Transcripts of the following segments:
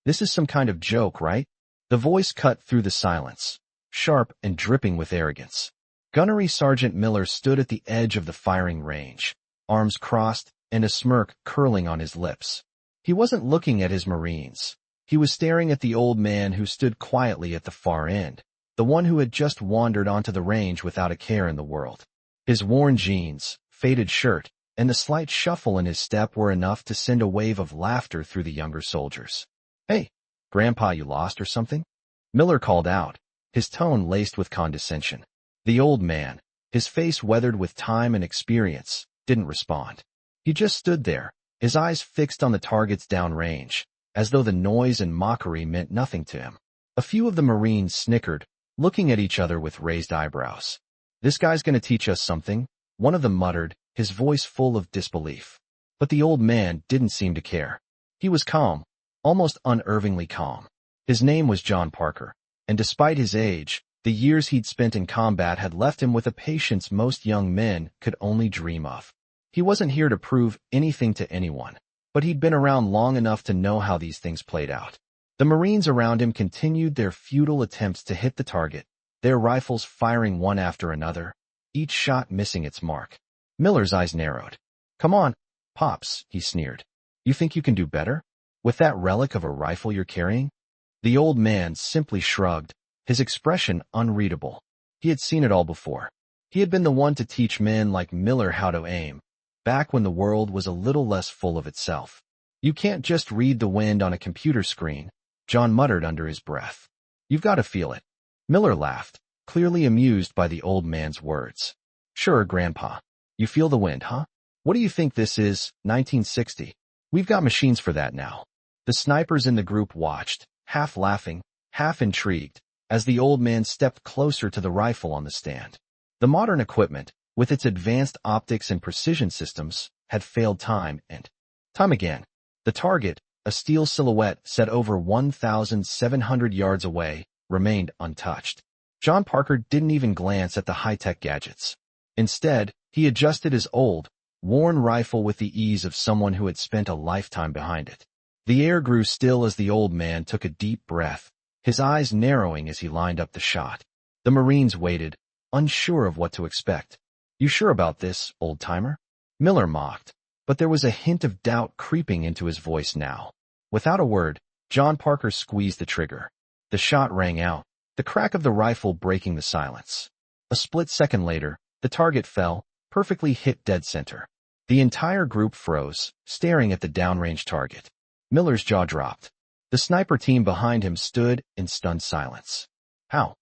This is some kind of joke, right? The voice cut through the silence, sharp and dripping with arrogance. Gunnery Sergeant Miller stood at the edge of the firing range, arms crossed and a smirk curling on his lips. He wasn't looking at his Marines. He was staring at the old man who stood quietly at the far end, the one who had just wandered onto the range without a care in the world. His worn jeans, faded shirt, and the slight shuffle in his step were enough to send a wave of laughter through the younger soldiers. "Hey, Grandpa, you lost or something?" Miller called out, his tone laced with condescension. The old man, his face weathered with time and experience, didn't respond. He just stood there, his eyes fixed on the targets downrange, as though the noise and mockery meant nothing to him. A few of the Marines snickered, looking at each other with raised eyebrows. "This guy's going to teach us something," one of them muttered, his voice full of disbelief. But the old man didn't seem to care. He was calm, almost unnervingly calm. His name was John Parker, and despite his age, the years he'd spent in combat had left him with a patience most young men could only dream of. He wasn't here to prove anything to anyone, but he'd been around long enough to know how these things played out. The Marines around him continued their futile attempts to hit the target, their rifles firing one after another, each shot missing its mark. Miller's eyes narrowed. "Come on, Pops," he sneered. "You think you can do better? With that relic of a rifle you're carrying?" The old man simply shrugged, his expression unreadable. He had seen it all before. He had been the one to teach men like Miller how to aim, back when the world was a little less full of itself. "You can't just read the wind on a computer screen," John muttered under his breath. "You've got to feel it." Miller laughed, clearly amused by the old man's words. "Sure, Grandpa. You feel the wind, huh? What do you think this is, 1960? We've got machines for that now." The snipers in the group watched, half laughing, half intrigued, as the old man stepped closer to the rifle on the stand. The modern equipment, with its advanced optics and precision systems, had failed time and time again. The target, a steel silhouette set over 1,700 yards away, remained untouched. John Parker didn't even glance at the high-tech gadgets. Instead, he adjusted his old, worn rifle with the ease of someone who had spent a lifetime behind it. The air grew still as the old man took a deep breath, his eyes narrowing as he lined up the shot. The Marines waited, unsure of what to expect. "You sure about this, old-timer?" Miller mocked, but there was a hint of doubt creeping into his voice now. Without a word, John Parker squeezed the trigger. The shot rang out, the crack of the rifle breaking the silence. A split second later, the target fell, perfectly hit dead center. The entire group froze, staring at the downrange target. Miller's jaw dropped. The sniper team behind him stood in stunned silence. How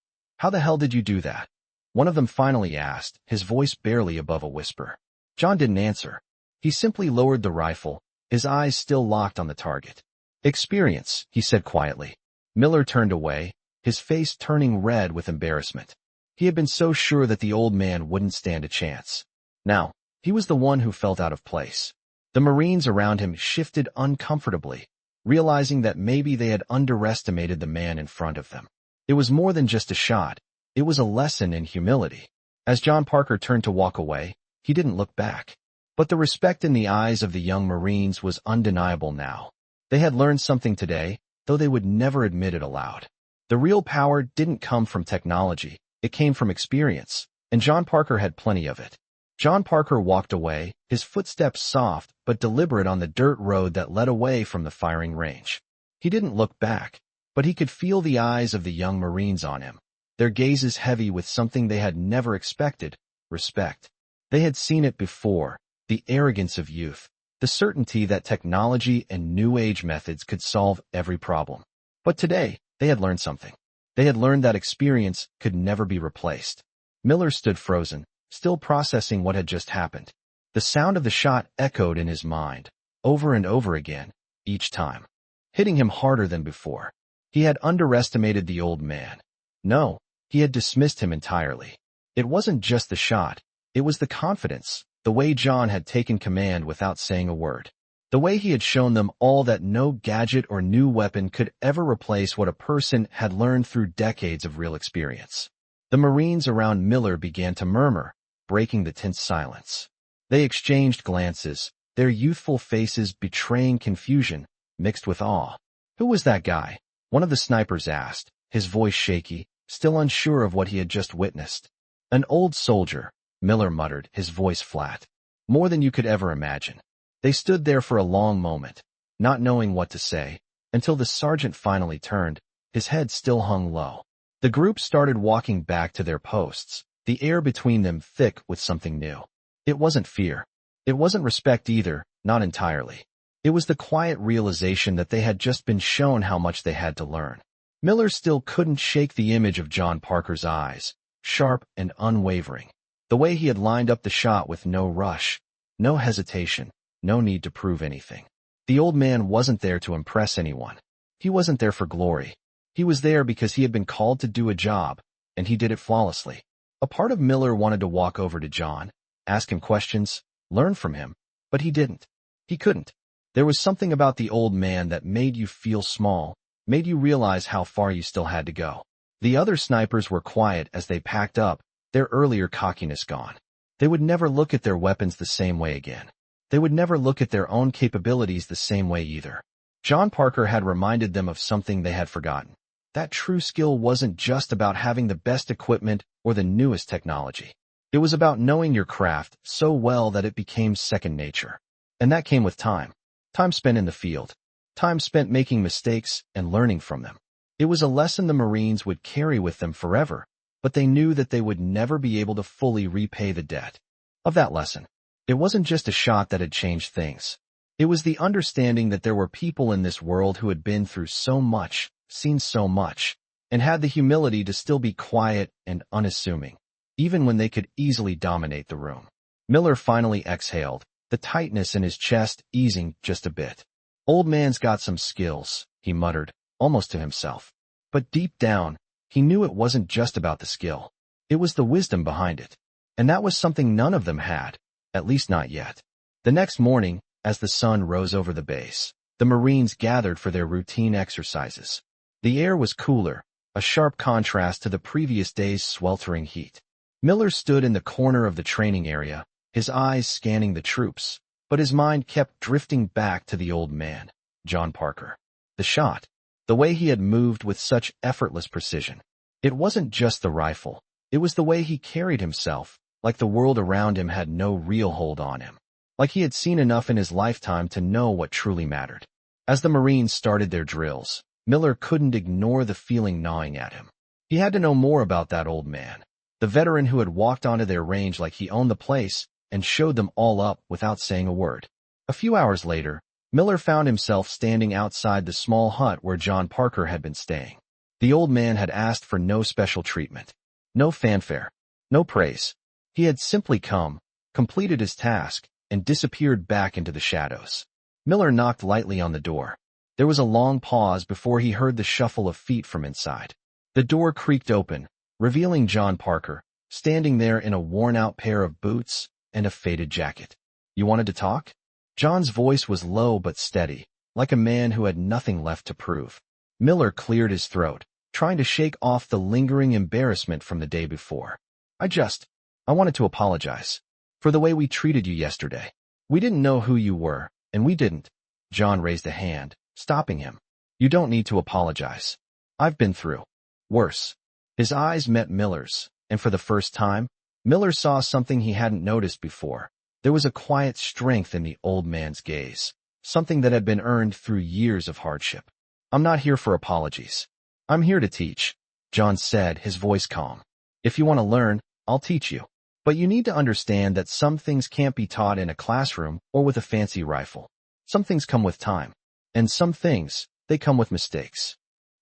the hell did you do that?" one of them finally asked, his voice barely above a whisper. John didn't answer. He simply lowered the rifle, his eyes still locked on the target. "Experience," he said quietly. Miller turned away, his face turning red with embarrassment. He had been so sure that the old man wouldn't stand a chance. Now, he was the one who felt out of place. The Marines around him shifted uncomfortably, realizing that maybe they had underestimated the man in front of them. It was more than just a shot. It was a lesson in humility. As John Parker turned to walk away, he didn't look back. But the respect in the eyes of the young Marines was undeniable now. They had learned something today, though they would never admit it aloud. The real power didn't come from technology. It came from experience, and John Parker had plenty of it. John Parker walked away, his footsteps soft but deliberate on the dirt road that led away from the firing range. He didn't look back, but he could feel the eyes of the young Marines on him, their gazes heavy with something they had never expected, respect. They had seen it before, the arrogance of youth, the certainty that technology and new age methods could solve every problem. But today, they had learned something. They had learned that experience could never be replaced. Miller stood frozen, still processing what had just happened. The sound of the shot echoed in his mind, over and over again, each time, hitting him harder than before. He had underestimated the old man. No, he had dismissed him entirely. It wasn't just the shot, it was the confidence, the way John had taken command without saying a word. The way he had shown them all that no gadget or new weapon could ever replace what a person had learned through decades of real experience. The Marines around Miller began to murmur, breaking the tense silence. They exchanged glances, their youthful faces betraying confusion, mixed with awe. Who was that guy? One of the snipers asked, his voice shaky, still unsure of what he had just witnessed. An old soldier, Miller muttered, his voice flat. More than you could ever imagine. They stood there for a long moment, not knowing what to say, until the sergeant finally turned, his head still hung low. The group started walking back to their posts, the air between them thick with something new. It wasn't fear. It wasn't respect either, not entirely. It was the quiet realization that they had just been shown how much they had to learn. Miller still couldn't shake the image of John Parker's eyes, sharp and unwavering. The way he had lined up the shot with no rush, no hesitation, no need to prove anything. The old man wasn't there to impress anyone. He wasn't there for glory. He was there because he had been called to do a job, and he did it flawlessly. A part of Miller wanted to walk over to John, ask him questions, learn from him, but he didn't. He couldn't. There was something about the old man that made you feel small, made you realize how far you still had to go. The other snipers were quiet as they packed up, their earlier cockiness gone. They would never look at their weapons the same way again. They would never look at their own capabilities the same way either. John Parker had reminded them of something they had forgotten. That true skill wasn't just about having the best equipment or the newest technology. It was about knowing your craft so well that it became second nature. And that came with time. Time spent in the field. Time spent making mistakes and learning from them. It was a lesson the Marines would carry with them forever, but they knew that they would never be able to fully repay the debt of that lesson. It wasn't just a shot that had changed things. It was the understanding that there were people in this world who had been through so much, seen so much, and had the humility to still be quiet and unassuming, even when they could easily dominate the room. Miller finally exhaled, the tightness in his chest easing just a bit. Old man's got some skills, he muttered, almost to himself. But deep down, he knew it wasn't just about the skill. It was the wisdom behind it. And that was something none of them had, at least not yet. The next morning, as the sun rose over the base, the Marines gathered for their routine exercises. The air was cooler, a sharp contrast to the previous day's sweltering heat. Miller stood in the corner of the training area, his eyes scanning the troops, but his mind kept drifting back to the old man, John Parker. The shot, the way he had moved with such effortless precision. It wasn't just the rifle, it was the way he carried himself, like the world around him had no real hold on him. Like he had seen enough in his lifetime to know what truly mattered. As the Marines started their drills, Miller couldn't ignore the feeling gnawing at him. He had to know more about that old man, the veteran who had walked onto their range like he owned the place and showed them all up without saying a word. A few hours later, Miller found himself standing outside the small hut where John Parker had been staying. The old man had asked for no special treatment, no fanfare, no praise. He had simply come, completed his task, and disappeared back into the shadows. Miller knocked lightly on the door. There was a long pause before he heard the shuffle of feet from inside. The door creaked open, revealing John Parker, standing there in a worn-out pair of boots and a faded jacket. "You wanted to talk?" John's voice was low but steady, like a man who had nothing left to prove. Miller cleared his throat, trying to shake off the lingering embarrassment from the day before. I wanted to apologize for the way we treated you yesterday. We didn't know who you were, and we didn't." John raised a hand, stopping him. "You don't need to apologize. I've been through worse." His eyes met Miller's, and for the first time, Miller saw something he hadn't noticed before. There was a quiet strength in the old man's gaze, something that had been earned through years of hardship. "I'm not here for apologies. I'm here to teach," John said, his voice calm. "If you want to learn, I'll teach you. But you need to understand that some things can't be taught in a classroom or with a fancy rifle. Some things come with time. And some things, they come with mistakes."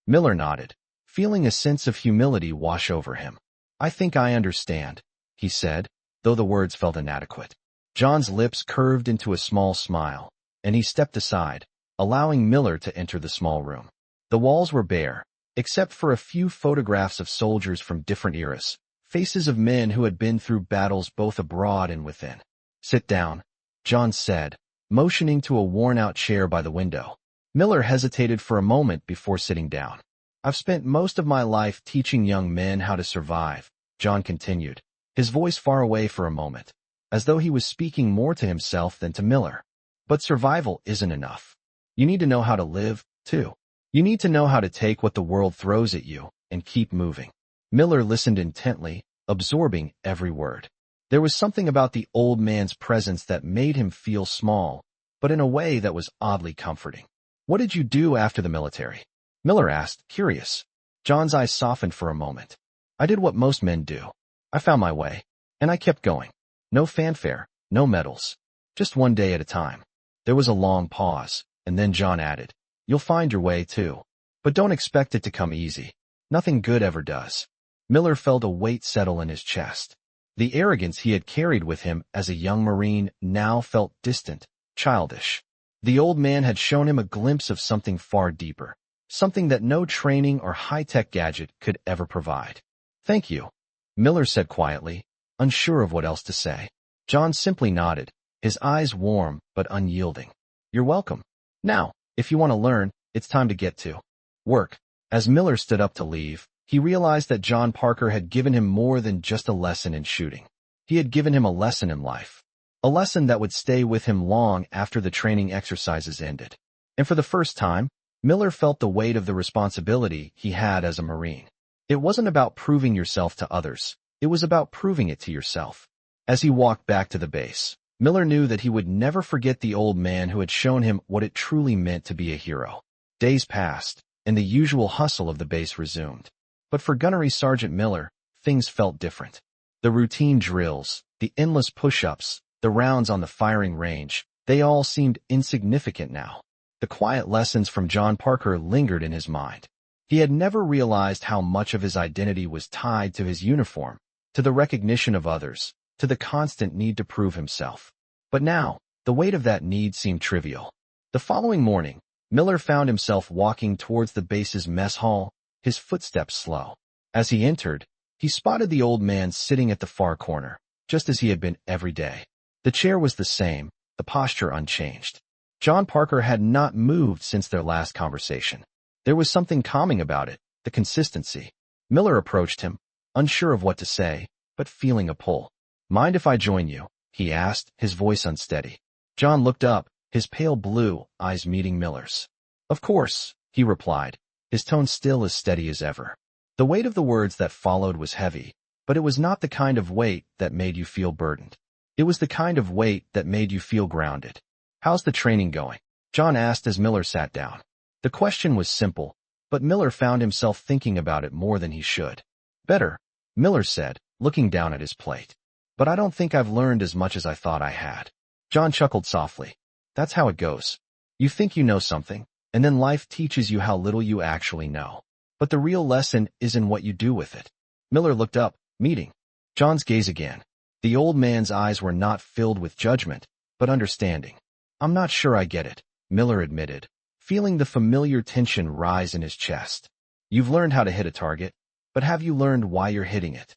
Miller nodded, feeling a sense of humility wash over him. "I think I understand," he said, though the words felt inadequate. John's lips curved into a small smile, and he stepped aside, allowing Miller to enter the small room. The walls were bare, except for a few photographs of soldiers from different eras, faces of men who had been through battles both abroad and within. "Sit down," John said, motioning to a worn-out chair by the window. Miller hesitated for a moment before sitting down. "I've spent most of my life teaching young men how to survive," John continued, his voice far away for a moment, as though he was speaking more to himself than to Miller. "But survival isn't enough. You need to know how to live, too. You need to know how to take what the world throws at you and keep moving. Miller listened intently, absorbing every word. There was something about the old man's presence that made him feel small, but in a way that was oddly comforting. What did you do after the military? Miller asked, curious. John's eyes softened for a moment. I did what most men do. I found my way, and I kept going. No fanfare, no medals. Just one day at a time. There was a long pause, and then John added, you'll find your way too. But don't expect it to come easy. Nothing good ever does. Miller felt a weight settle in his chest. The arrogance he had carried with him as a young Marine now felt distant, childish. The old man had shown him a glimpse of something far deeper, something that no training or high-tech gadget could ever provide. Thank you, Miller said quietly, unsure of what else to say. John simply nodded, his eyes warm but unyielding. You're welcome. Now, if you want to learn, it's time to get to work. As Miller stood up to leave, he realized that John Parker had given him more than just a lesson in shooting. He had given him a lesson in life. A lesson that would stay with him long after the training exercises ended. And for the first time, Miller felt the weight of the responsibility he had as a Marine. It wasn't about proving yourself to others. It was about proving it to yourself. As he walked back to the base, Miller knew that he would never forget the old man who had shown him what it truly meant to be a hero. Days passed, and the usual hustle of the base resumed. But for Gunnery Sergeant Miller, things felt different. The routine drills, the endless push-ups, the rounds on the firing range, they all seemed insignificant now. The quiet lessons from John Parker lingered in his mind. He had never realized how much of his identity was tied to his uniform, to the recognition of others, to the constant need to prove himself. But now, the weight of that need seemed trivial. The following morning, Miller found himself walking towards the base's mess hall, his footsteps slow. As he entered, he spotted the old man sitting at the far corner, just as he had been every day. The chair was the same, the posture unchanged. John Parker had not moved since their last conversation. There was something calming about it, the consistency. Miller approached him, unsure of what to say, but feeling a pull. Mind if I join you? He asked, his voice unsteady. John looked up, his pale blue eyes meeting Miller's. Of course, he replied, his tone still as steady as ever. The weight of the words that followed was heavy, but it was not the kind of weight that made you feel burdened. It was the kind of weight that made you feel grounded. How's the training going? John asked as Miller sat down. The question was simple, but Miller found himself thinking about it more than he should. Better, Miller said, looking down at his plate. But I don't think I've learned as much as I thought I had. John chuckled softly. That's how it goes. You think you know something, and then life teaches you how little you actually know. But the real lesson is in what you do with it. Miller looked up, meeting John's gaze again. The old man's eyes were not filled with judgment, but understanding. I'm not sure I get it, Miller admitted, feeling the familiar tension rise in his chest. You've learned how to hit a target, but have you learned why you're hitting it?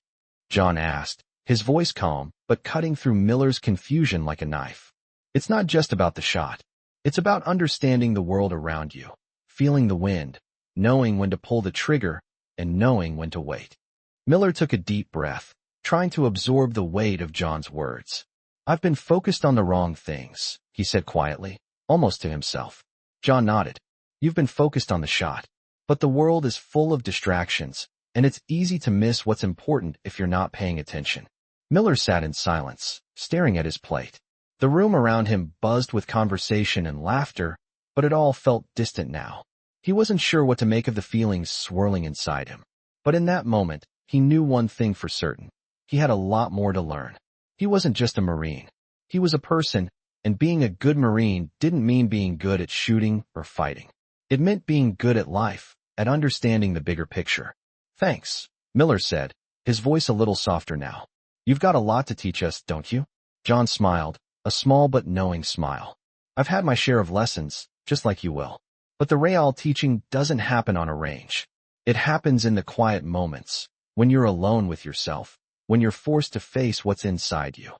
John asked, his voice calm, but cutting through Miller's confusion like a knife. It's not just about the shot. It's about understanding the world around you, feeling the wind, knowing when to pull the trigger, and knowing when to wait. Miller took a deep breath, trying to absorb the weight of John's words. I've been focused on the wrong things, he said quietly, almost to himself. John nodded. You've been focused on the shot. But the world is full of distractions, and it's easy to miss what's important if you're not paying attention. Miller sat in silence, staring at his plate. The room around him buzzed with conversation and laughter, but it all felt distant now. He wasn't sure what to make of the feelings swirling inside him. But in that moment, he knew one thing for certain. He had a lot more to learn. He wasn't just a Marine. He was a person, and being a good Marine didn't mean being good at shooting or fighting. It meant being good at life, at understanding the bigger picture. Thanks, Miller said, his voice a little softer now. You've got a lot to teach us, don't you? John smiled, a small but knowing smile. I've had my share of lessons, just like you will. But the real teaching doesn't happen on a range. It happens in the quiet moments, when you're alone with yourself, when you're forced to face what's inside you.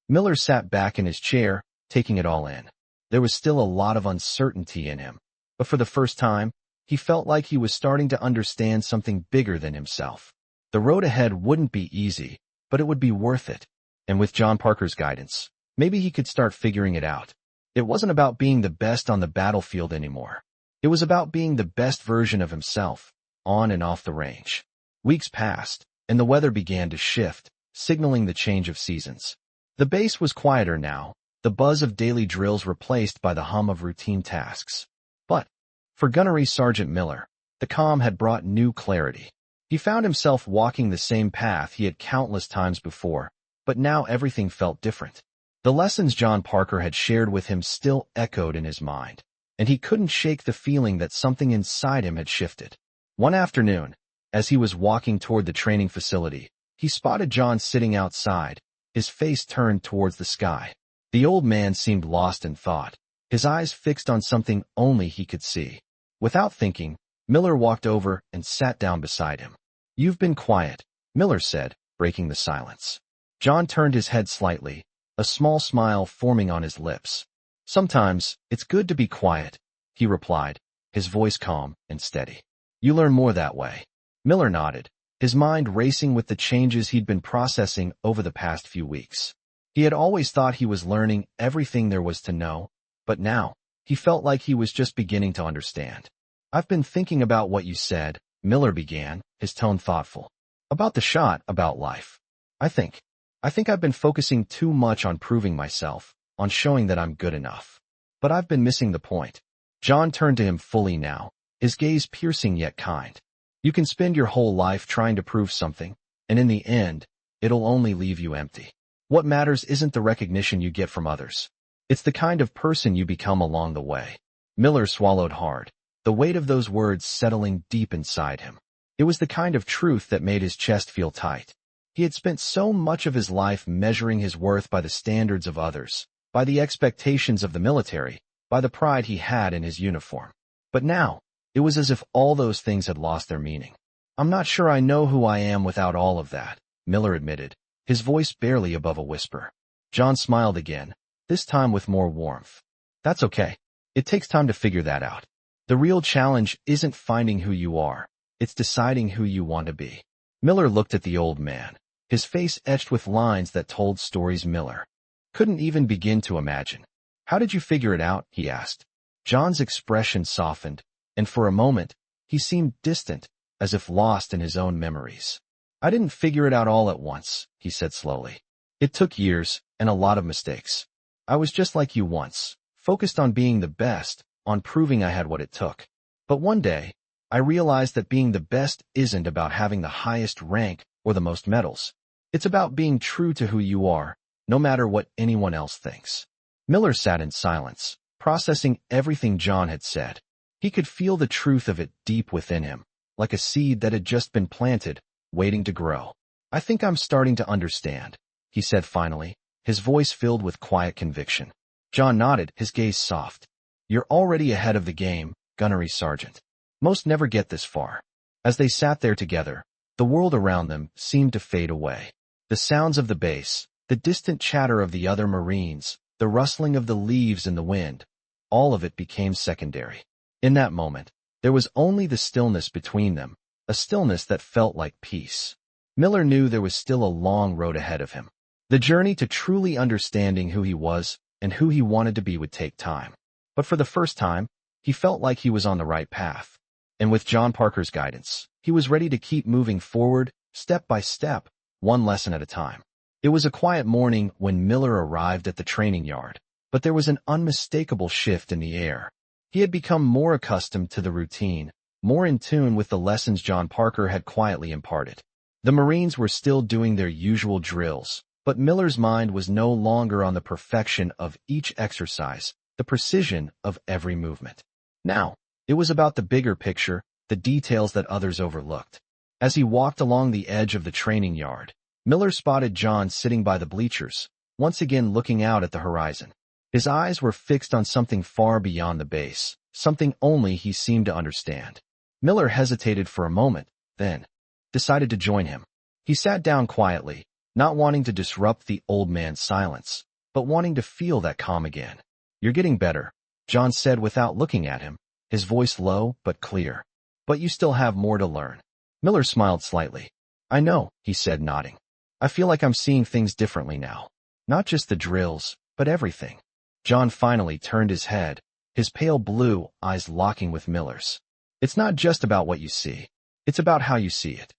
Miller sat back in his chair, taking it all in. There was still a lot of uncertainty in him, but for the first time, he felt like he was starting to understand something bigger than himself. The road ahead wouldn't be easy, but it would be worth it. And with John Parker's guidance, maybe he could start figuring it out. It wasn't about being the best on the battlefield anymore. It was about being the best version of himself, on and off the range. Weeks passed, and the weather began to shift, signaling the change of seasons. The base was quieter now, the buzz of daily drills replaced by the hum of routine tasks. But, for Gunnery Sergeant Miller, the calm had brought new clarity. He found himself walking the same path he had countless times before, but now everything felt different. The lessons John Parker had shared with him still echoed in his mind, and he couldn't shake the feeling that something inside him had shifted. One afternoon, as he was walking toward the training facility, he spotted John sitting outside, his face turned towards the sky. The old man seemed lost in thought, his eyes fixed on something only he could see. Without thinking, Miller walked over and sat down beside him. "You've been quiet," Miller said, breaking the silence. John turned his head slightly, a small smile forming on his lips. "Sometimes, it's good to be quiet," he replied, his voice calm and steady. "You learn more that way." Miller nodded, his mind racing with the changes he'd been processing over the past few weeks. He had always thought he was learning everything there was to know, but now, he felt like he was just beginning to understand. "I've been thinking about what you said," Miller began, his tone thoughtful. "About the shot, about life. I think I've been focusing too much on proving myself, on showing that I'm good enough. But I've been missing the point." John turned to him fully now, his gaze piercing yet kind. "You can spend your whole life trying to prove something, and in the end, it'll only leave you empty. What matters isn't the recognition you get from others. It's the kind of person you become along the way." Miller swallowed hard, the weight of those words settling deep inside him. It was the kind of truth that made his chest feel tight. He had spent so much of his life measuring his worth by the standards of others, by the expectations of the military, by the pride he had in his uniform. But now, it was as if all those things had lost their meaning. "I'm not sure I know who I am without all of that," Miller admitted, his voice barely above a whisper. John smiled again, this time with more warmth. "That's okay. It takes time to figure that out. The real challenge isn't finding who you are, it's deciding who you want to be." Miller looked at the old man, his face etched with lines that told stories Miller couldn't even begin to imagine. "How did you figure it out?" he asked. John's expression softened, and for a moment, he seemed distant, as if lost in his own memories. "I didn't figure it out all at once," he said slowly. "It took years, and a lot of mistakes. I was just like you once, focused on being the best, on proving I had what it took. But one day, I realized that being the best isn't about having the highest rank or the most medals. It's about being true to who you are, no matter what anyone else thinks." Miller sat in silence, processing everything John had said. He could feel the truth of it deep within him, like a seed that had just been planted, waiting to grow. "I think I'm starting to understand," he said finally, his voice filled with quiet conviction. John nodded, his gaze soft. "You're already ahead of the game, Gunnery Sergeant. Most never get this far." As they sat there together, the world around them seemed to fade away. The sounds of the base, the distant chatter of the other Marines, the rustling of the leaves in the wind, all of it became secondary. In that moment, there was only the stillness between them, a stillness that felt like peace. Miller knew there was still a long road ahead of him. The journey to truly understanding who he was and who he wanted to be would take time. But for the first time, he felt like he was on the right path. And with John Parker's guidance, he was ready to keep moving forward, step by step, one lesson at a time. It was a quiet morning when Miller arrived at the training yard, but there was an unmistakable shift in the air. He had become more accustomed to the routine, more in tune with the lessons John Parker had quietly imparted. The Marines were still doing their usual drills, but Miller's mind was no longer on the perfection of each exercise, the precision of every movement. Now, it was about the bigger picture, the details that others overlooked. As he walked along the edge of the training yard, Miller spotted John sitting by the bleachers, once again looking out at the horizon. His eyes were fixed on something far beyond the base, something only he seemed to understand. Miller hesitated for a moment, then decided to join him. He sat down quietly, not wanting to disrupt the old man's silence, but wanting to feel that calm again. "You're getting better," John said without looking at him, his voice low but clear. "But you still have more to learn." Miller smiled slightly. "I know," he said, nodding. "I feel like I'm seeing things differently now. Not just the drills, but everything." John finally turned his head, his pale blue eyes locking with Miller's. It's not just about what you see. It's about how you see it.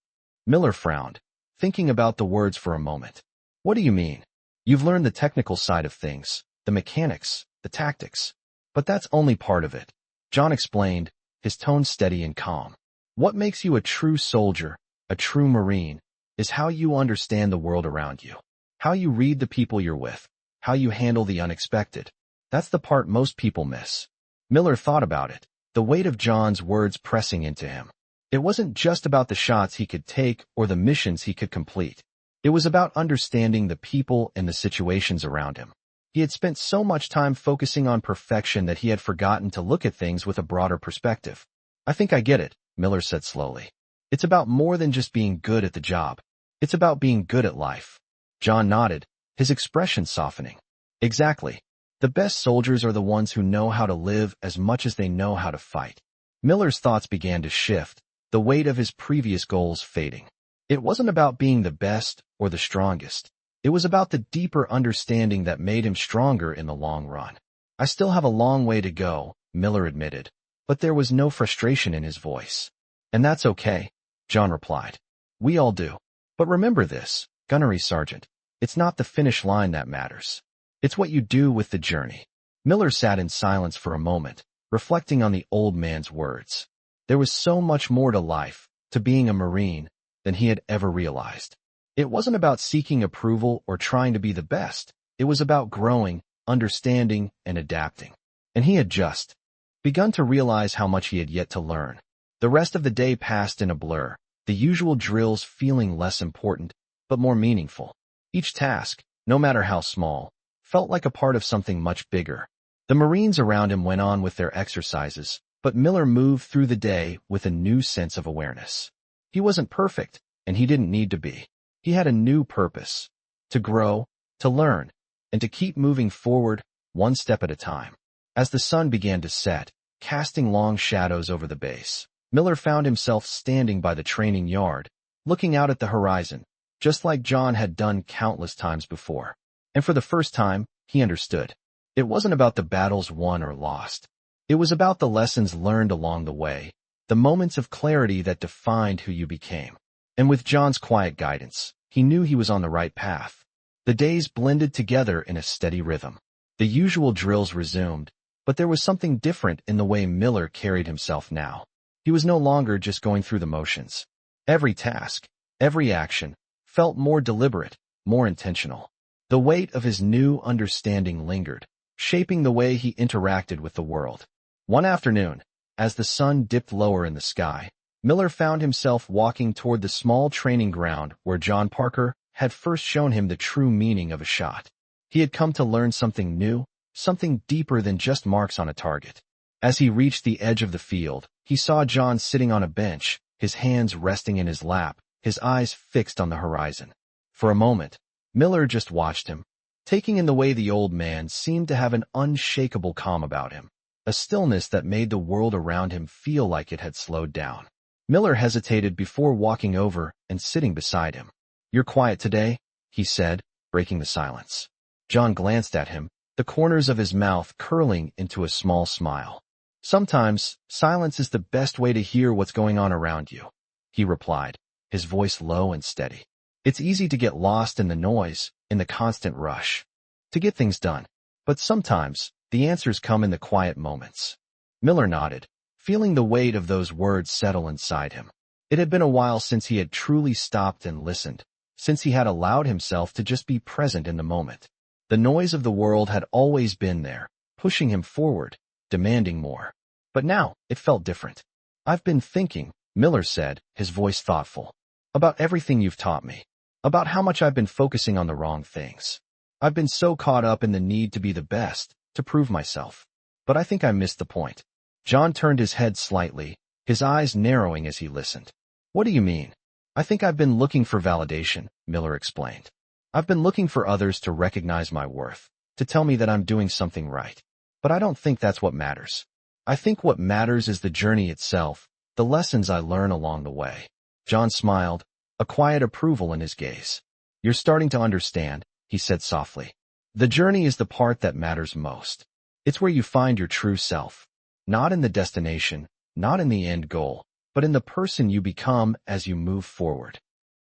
Miller frowned, thinking about the words for a moment. What do you mean? You've learned the technical side of things, the mechanics, the tactics. But that's only part of it. John explained, his tone steady and calm. What makes you a true soldier, a true Marine, is how you understand the world around you. How you read the people you're with. How you handle the unexpected. That's the part most people miss. Miller thought about it, the weight of John's words pressing into him. It wasn't just about the shots he could take or the missions he could complete. It was about understanding the people and the situations around him. He had spent so much time focusing on perfection that he had forgotten to look at things with a broader perspective. I think I get it, Miller said slowly. It's about more than just being good at the job. It's about being good at life. John nodded, his expression softening. Exactly. The best soldiers are the ones who know how to live as much as they know how to fight. Miller's thoughts began to shift, the weight of his previous goals fading. It wasn't about being the best or the strongest. It was about the deeper understanding that made him stronger in the long run. I still have a long way to go, Miller admitted, but there was no frustration in his voice. And that's okay, John replied. We all do. But remember this, Gunnery Sergeant, it's not the finish line that matters. It's what you do with the journey. Miller sat in silence for a moment, reflecting on the old man's words. There was so much more to life, to being a Marine, than he had ever realized. It wasn't about seeking approval or trying to be the best. It was about growing, understanding, and adapting. And he had just begun to realize how much he had yet to learn. The rest of the day passed in a blur, the usual drills feeling less important, but more meaningful. Each task, no matter how small, felt like a part of something much bigger. The Marines around him went on with their exercises, but Miller moved through the day with a new sense of awareness. He wasn't perfect, and he didn't need to be. He had a new purpose: to grow, to learn, and to keep moving forward, one step at a time. As the sun began to set, casting long shadows over the base, Miller found himself standing by the training yard, looking out at the horizon, just like John had done countless times before. And for the first time, he understood. It wasn't about the battles won or lost. It was about the lessons learned along the way, the moments of clarity that defined who you became. And with John's quiet guidance, he knew he was on the right path. The days blended together in a steady rhythm. The usual drills resumed, but there was something different in the way Miller carried himself now. He was no longer just going through the motions. Every task, every action, felt more deliberate, more intentional. The weight of his new understanding lingered, shaping the way he interacted with the world. One afternoon, as the sun dipped lower in the sky, Miller found himself walking toward the small training ground where John Parker had first shown him the true meaning of a shot. He had come to learn something new, something deeper than just marks on a target. As he reached the edge of the field, he saw John sitting on a bench, his hands resting in his lap, his eyes fixed on the horizon. For a moment, Miller just watched him, taking in the way the old man seemed to have an unshakable calm about him, a stillness that made the world around him feel like it had slowed down. Miller hesitated before walking over and sitting beside him. "You're quiet today," he said, breaking the silence. John glanced at him, the corners of his mouth curling into a small smile. "Sometimes, silence is the best way to hear what's going on around you," he replied, his voice low and steady. "It's easy to get lost in the noise, in the constant rush, to get things done. But sometimes, the answers come in the quiet moments." Miller nodded, feeling the weight of those words settle inside him. It had been a while since he had truly stopped and listened, since he had allowed himself to just be present in the moment. The noise of the world had always been there, pushing him forward, demanding more. But now, it felt different. "I've been thinking," Miller said, his voice thoughtful, "about everything you've taught me, about how much I've been focusing on the wrong things. I've been so caught up in the need to be the best, to prove myself. But I think I missed the point." John turned his head slightly, his eyes narrowing as he listened. "What do you mean?" "I think I've been looking for validation," Miller explained. "I've been looking for others to recognize my worth, to tell me that I'm doing something right. But I don't think that's what matters. I think what matters is the journey itself, the lessons I learn along the way." John smiled, a quiet approval in his gaze. "You're starting to understand," he said softly. "The journey is the part that matters most." It's where you find your true self. Not in the destination, not in the end goal, but in the person you become as you move forward.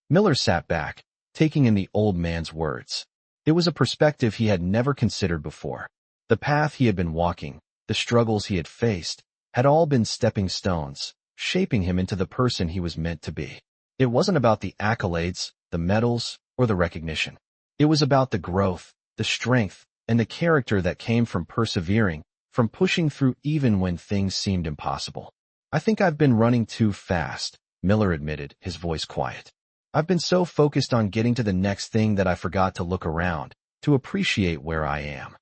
Miller sat back, taking in the old man's words. It was a perspective he had never considered before. The path he had been walking, the struggles he had faced, had all been stepping stones, shaping him into the person he was meant to be. It wasn't about the accolades, the medals, or the recognition. It was about the growth, the strength, and the character that came from persevering, from pushing through even when things seemed impossible. I think I've been running too fast, Miller admitted, his voice quiet. I've been so focused on getting to the next thing that I forgot to look around, to appreciate where I am.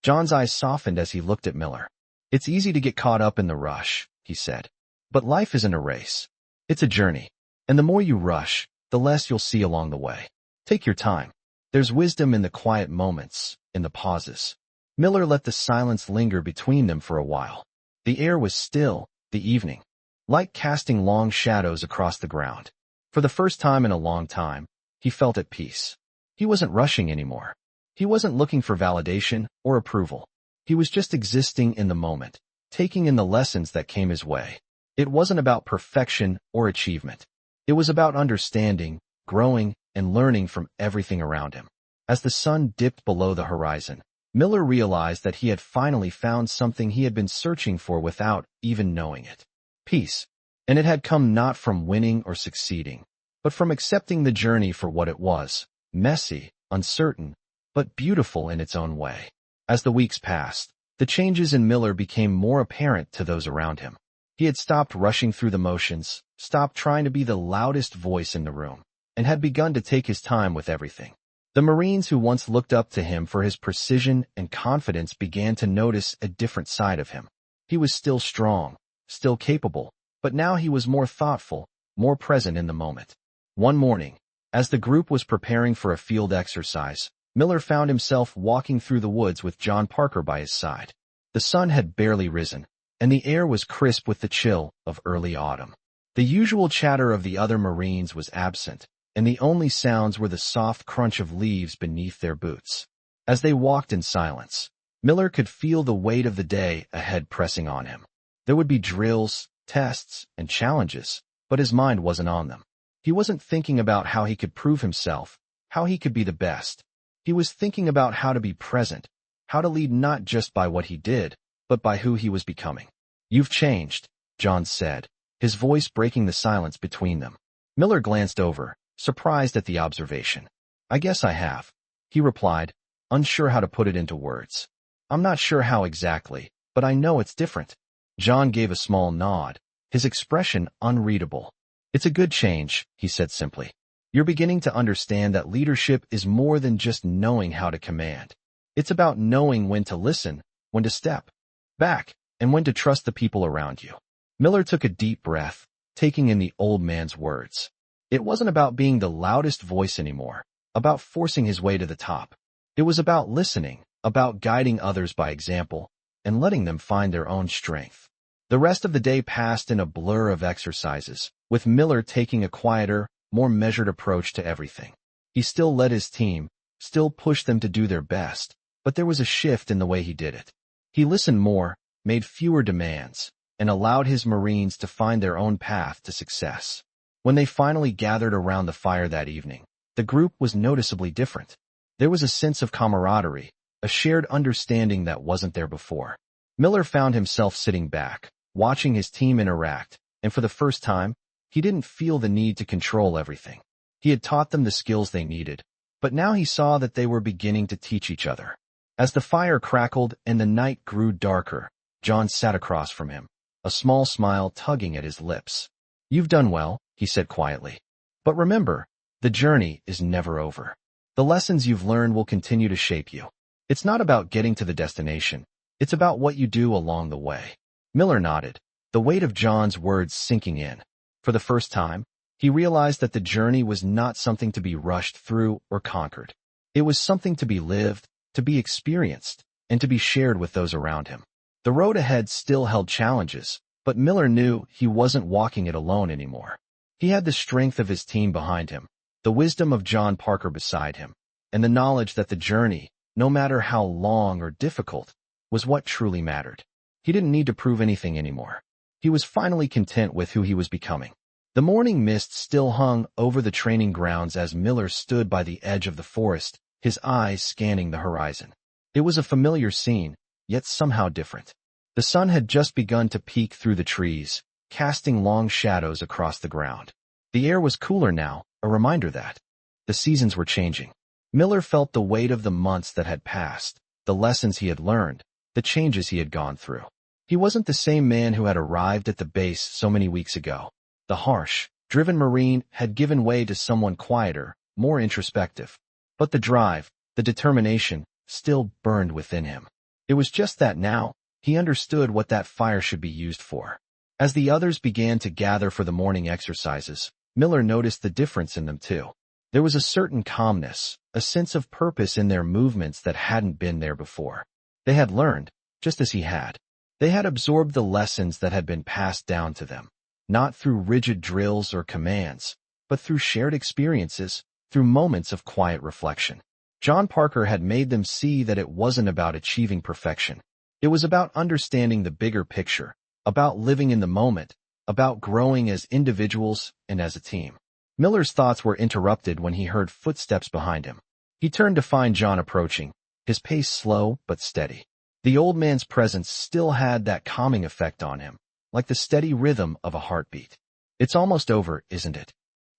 John's eyes softened as he looked at Miller. It's easy to get caught up in the rush, he said. But life isn't a race. It's a journey. And the more you rush, the less you'll see along the way. Take your time. There's wisdom in the quiet moments, in the pauses. Miller let the silence linger between them for a while. The air was still, the evening, light casting long shadows across the ground. For the first time in a long time, he felt at peace. He wasn't rushing anymore. He wasn't looking for validation or approval. He was just existing in the moment, taking in the lessons that came his way. It wasn't about perfection or achievement. It was about understanding, growing, and learning from everything around him. As the sun dipped below the horizon, Miller realized that he had finally found something he had been searching for without even knowing it. Peace. And it had come not from winning or succeeding, but from accepting the journey for what it was, messy, uncertain, but beautiful in its own way. As the weeks passed, the changes in Miller became more apparent to those around him. He had stopped rushing through the motions, stopped trying to be the loudest voice in the room, and had begun to take his time with everything. The Marines who once looked up to him for his precision and confidence began to notice a different side of him. He was still strong, still capable, but now he was more thoughtful, more present in the moment. One morning, as the group was preparing for a field exercise, Miller found himself walking through the woods with John Parker by his side. The sun had barely risen, and the air was crisp with the chill of early autumn. The usual chatter of the other Marines was absent, and the only sounds were the soft crunch of leaves beneath their boots. As they walked in silence, Miller could feel the weight of the day ahead pressing on him. There would be drills, tests, and challenges, but his mind wasn't on them. He wasn't thinking about how he could prove himself, how he could be the best. He was thinking about how to be present, how to lead not just by what he did, but by who he was becoming. "You've changed," John said, his voice breaking the silence between them. Miller glanced over, surprised at the observation. "I guess I have," he replied, unsure how to put it into words. "I'm not sure how exactly, but I know it's different." John gave a small nod, his expression unreadable. "It's a good change," he said simply. "You're beginning to understand that leadership is more than just knowing how to command. It's about knowing when to listen, when to step back, and when to trust the people around you." Miller took a deep breath, taking in the old man's words. It wasn't about being the loudest voice anymore, about forcing his way to the top. It was about listening, about guiding others by example, and letting them find their own strength. The rest of the day passed in a blur of exercises, with Miller taking a quieter, more measured approach to everything. He still led his team, still pushed them to do their best, but there was a shift in the way he did it. He listened more, made fewer demands, and allowed his Marines to find their own path to success. When they finally gathered around the fire that evening, the group was noticeably different. There was a sense of camaraderie, a shared understanding that wasn't there before. Miller found himself sitting back, watching his team interact, and for the first time, he didn't feel the need to control everything. He had taught them the skills they needed, but now he saw that they were beginning to teach each other. As the fire crackled and the night grew darker, John sat across from him, a small smile tugging at his lips. "You've done well," he said quietly. "But remember, the journey is never over. The lessons you've learned will continue to shape you. It's not about getting to the destination. It's about what you do along the way." Miller nodded, the weight of John's words sinking in. For the first time, he realized that the journey was not something to be rushed through or conquered. It was something to be lived, to be experienced, and to be shared with those around him. The road ahead still held challenges, but Miller knew he wasn't walking it alone anymore. He had the strength of his team behind him, the wisdom of John Parker beside him, and the knowledge that the journey, no matter how long or difficult, was what truly mattered. He didn't need to prove anything anymore. He was finally content with who he was becoming. The morning mist still hung over the training grounds as Miller stood by the edge of the forest, his eyes scanning the horizon. It was a familiar scene, yet somehow different. The sun had just begun to peek through the trees, casting long shadows across the ground. The air was cooler now, a reminder that the seasons were changing. Miller felt the weight of the months that had passed, the lessons he had learned, the changes he had gone through. He wasn't the same man who had arrived at the base so many weeks ago. The harsh, driven Marine had given way to someone quieter, more introspective. But the drive, the determination, still burned within him. It was just that now, he understood what that fire should be used for. As the others began to gather for the morning exercises, Miller noticed the difference in them too. There was a certain calmness, a sense of purpose in their movements that hadn't been there before. They had learned, just as he had. They had absorbed the lessons that had been passed down to them, not through rigid drills or commands, but through shared experiences, through moments of quiet reflection. John Parker had made them see that it wasn't about achieving perfection. It was about understanding the bigger picture, about living in the moment, about growing as individuals and as a team. Miller's thoughts were interrupted when he heard footsteps behind him. He turned to find John approaching, his pace slow but steady. The old man's presence still had that calming effect on him, like the steady rhythm of a heartbeat. "It's almost over, isn't it?"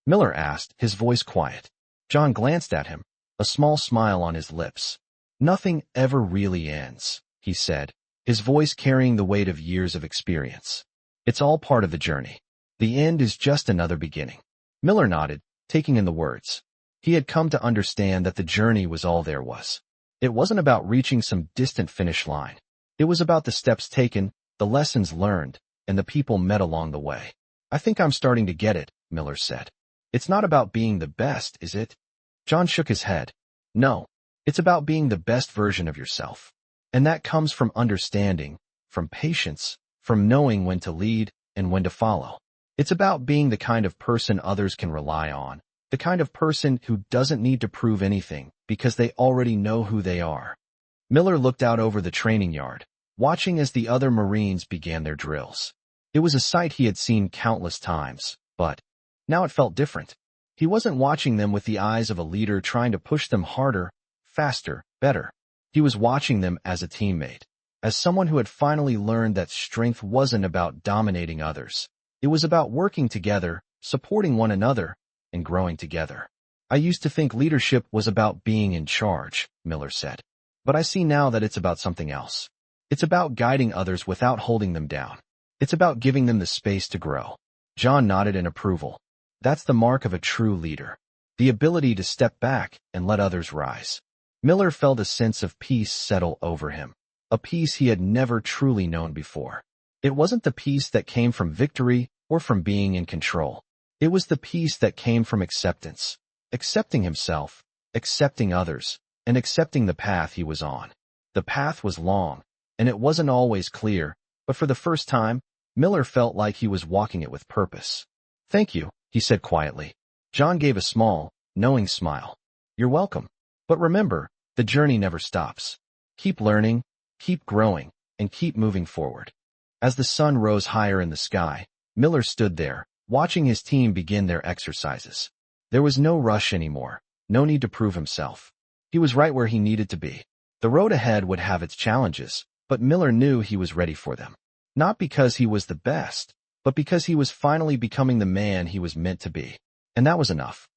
Miller asked, his voice quiet. John glanced at him, a small smile on his lips. "Nothing ever really ends," he said, his voice carrying the weight of years of experience. "It's all part of the journey. The end is just another beginning." Miller nodded, taking in the words. He had come to understand that the journey was all there was. It wasn't about reaching some distant finish line. It was about the steps taken, the lessons learned, and the people met along the way. "I think I'm starting to get it," Miller said. "It's not about being the best, is it?" John shook his head. "No, it's about being the best version of yourself. And that comes from understanding, from patience, from knowing when to lead and when to follow. It's about being the kind of person others can rely on, the kind of person who doesn't need to prove anything because they already know who they are." Miller looked out over the training yard, watching as the other Marines began their drills. It was a sight he had seen countless times, but now it felt different. He wasn't watching them with the eyes of a leader trying to push them harder, faster, better. He was watching them as a teammate, as someone who had finally learned that strength wasn't about dominating others. It was about working together, supporting one another, and growing together. "I used to think leadership was about being in charge," Miller said. "But I see now that it's about something else. It's about guiding others without holding them down. It's about giving them the space to grow." John nodded in approval. "That's the mark of a true leader. The ability to step back and let others rise." Miller felt a sense of peace settle over him, a peace he had never truly known before. It wasn't the peace that came from victory or from being in control. It was the peace that came from acceptance, accepting himself, accepting others, and accepting the path he was on. The path was long, and it wasn't always clear, but for the first time, Miller felt like he was walking it with purpose. "Thank you," he said quietly. John gave a small, knowing smile. "You're welcome. But remember, the journey never stops. Keep learning, keep growing, and keep moving forward." As the sun rose higher in the sky, Miller stood there, watching his team begin their exercises. There was no rush anymore, no need to prove himself. He was right where he needed to be. The road ahead would have its challenges, but Miller knew he was ready for them. Not because he was the best, but because he was finally becoming the man he was meant to be. And that was enough.